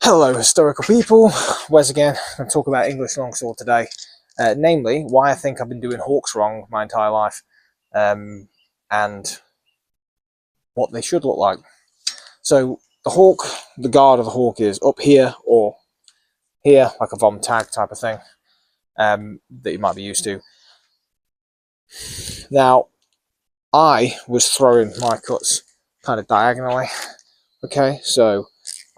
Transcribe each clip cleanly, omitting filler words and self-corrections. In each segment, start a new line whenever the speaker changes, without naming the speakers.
Hello historical people, Wes again. I'm going to talk about English longsword today, namely why I think I've been doing Haukes wrong my entire life, and what they should look like. So the Hauke, the guard of the Hauke is up here or here, like a vom tag type of thing, that you might be used to. Now, I was throwing my cuts kind of diagonally, okay, so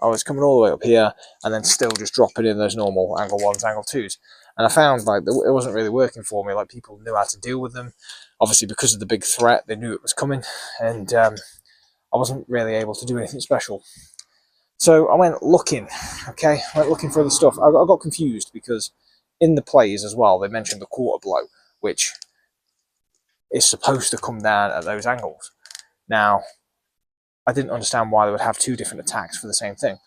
I was coming all the way up here and then still just dropping in those normal angle ones, angle twos. And I found like it wasn't really working for me. Like people knew how to deal with them. Obviously, because of the big threat, they knew it was coming, and I wasn't really able to do anything special. So I went looking. Okay, I went looking for other stuff. I got confused because in the plays as well, they mentioned the quarter blow, which is supposed to come down at those angles. Now, I didn't understand why they would have two different attacks for the same thing.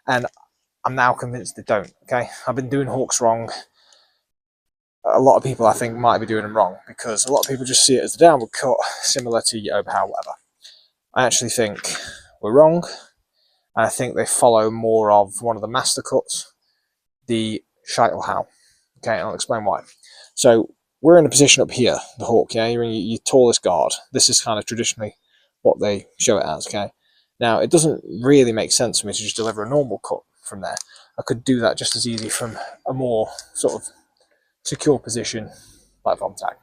And I'm now convinced they don't, okay? I've been doing Haukes wrong. A lot of people, I think, might be doing them wrong because a lot of people just see it as the downward cut, similar to Scheitelhau, whatever. I actually think we're wrong. And I think they follow more of one of the master cuts, the Scheitelhau. Okay, and I'll explain why. So we're in a position up here, the Hauke, yeah? You're in your tallest guard. This is kind of traditionally what they show it as, okay? Now, it doesn't really make sense for me to just deliver a normal cut from there. I could do that just as easy from a more sort of secure position, like vom tag.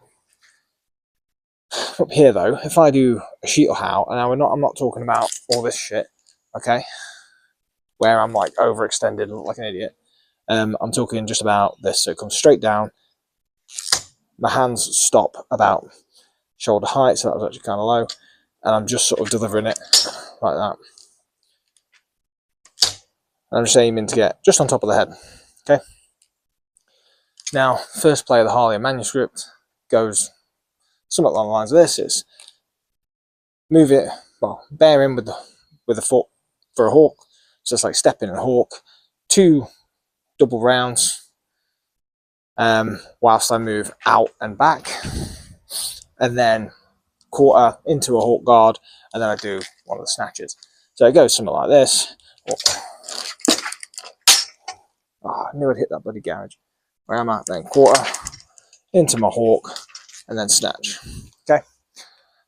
Up here, though, if I do a Scheitelhau, and now I'm not talking about all this shit, okay, where I'm like overextended and look like an idiot. I'm talking just about this. So it comes straight down. My hands stop about shoulder height, so that was actually kind of low. And I'm just sort of delivering it like that. And I'm just aiming to get just on top of the head. Okay. Now, first play of the Harley manuscript goes somewhat along the lines of this. It's move it, well, bear in with the foot for a hawk. So it's like stepping and hawk. 2 double rounds, whilst I move out and back. And then quarter into a hawk guard, and then I do one of the snatches. So it goes something like this. Oh, I knew I'd hit that bloody garage. Where am I? Then quarter into my hawk, and then snatch. Okay,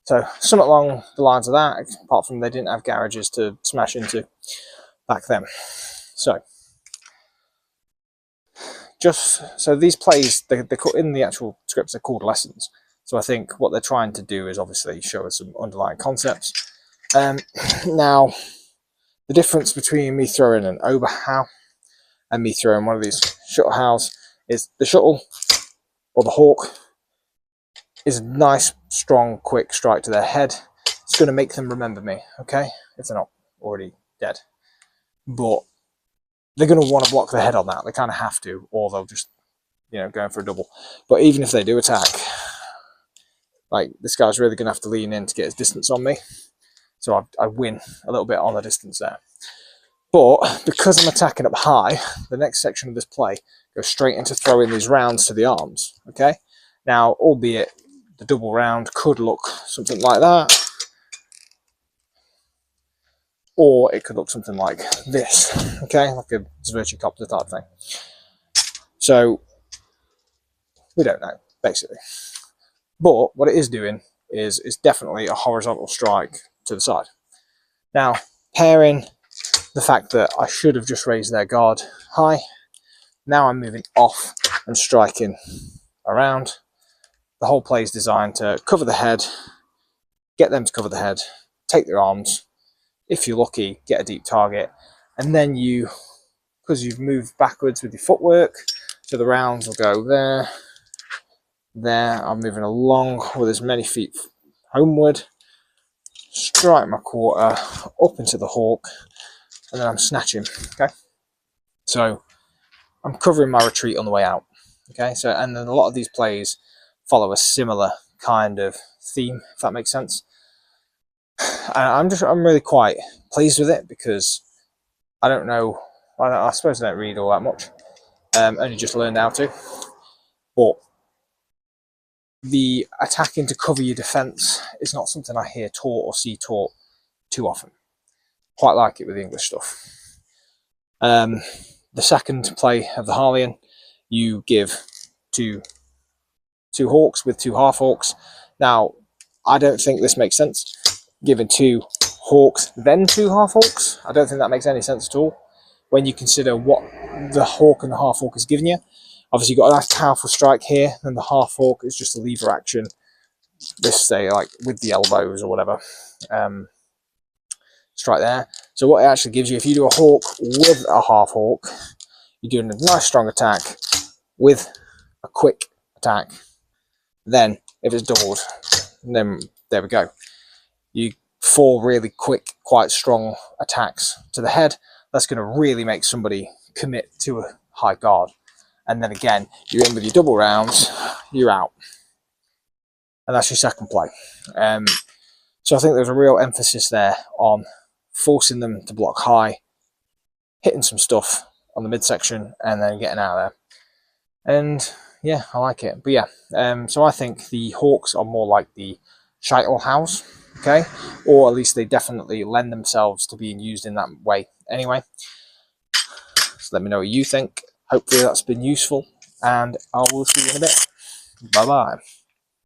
so somewhat along the lines of that, apart from they didn't have garages to smash into back then. So these plays, they're in the actual scripts, they're called lessons. So I think what they're trying to do is obviously show us some underlying concepts. Now, the difference between me throwing an Oberhau and me throwing one of these Scheitelhaus is the shuttle or the hawk is a nice, strong, quick strike to their head. It's going to make them remember me, okay? If they're not already dead. But they're going to want to block their head on that. They kind of have to, or they'll just, go in for a double. But even if they do attack, like, this guy's really going to have to lean in to get his distance on me. So I win a little bit on the distance there. But because I'm attacking up high, the next section of this play goes straight into throwing these rounds to the arms, okay? Now, albeit the double round could look something like that, or it could look something like this, okay? Like a Zvirchikopter type thing. So, we don't know, basically. But what it is doing is it's definitely a horizontal strike to the side. Now, pairing the fact that I should have just raised their guard high, now I'm moving off and striking around. The whole play is designed to cover the head, get them to cover the head, take their arms, if you're lucky, get a deep target, and then because you've moved backwards with your footwork, so the rounds will go there, there, I'm moving along with as many feet homeward, strike my quarter, up into the hawk, and then I'm snatching, okay? So I'm covering my retreat on the way out, okay? So, and then a lot of these plays follow a similar kind of theme, if that makes sense. And I'm really quite pleased with it because I don't know, I suppose I don't read all that much, only just learned how to, but the attacking to cover your defence is not something I hear taught or see taught too often. Quite like it with the English stuff. The second play of the Harleyan, you give two Haukes with 2 half Haukes. Now, I don't think this makes sense. Giving 2 Haukes, then 2 half Haukes. I don't think that makes any sense at all when you consider what the Hauke and the half Hauke is giving you. Obviously, you've got a nice powerful strike here, and the half Hauke is just a lever action. This, say, like with the elbows or whatever. Strike there. So what it actually gives you, if you do a Hauke with a half Hauke, you're doing a nice strong attack with a quick attack. Then, if it's doubled, then there we go. You 4 really quick, quite strong attacks to the head. That's going to really make somebody commit to a high guard. And then again, you're in with your double rounds, you're out. And that's your second play. So I think there's a real emphasis there on forcing them to block high, hitting some stuff on the midsection, and then getting out of there. And yeah, I like it. But yeah, so I think the Haukes are more like the Scheitelhaus, okay? Or at least they definitely lend themselves to being used in that way anyway. So let me know what you think. Hopefully that's been useful, and I will see you in a bit. Bye-bye.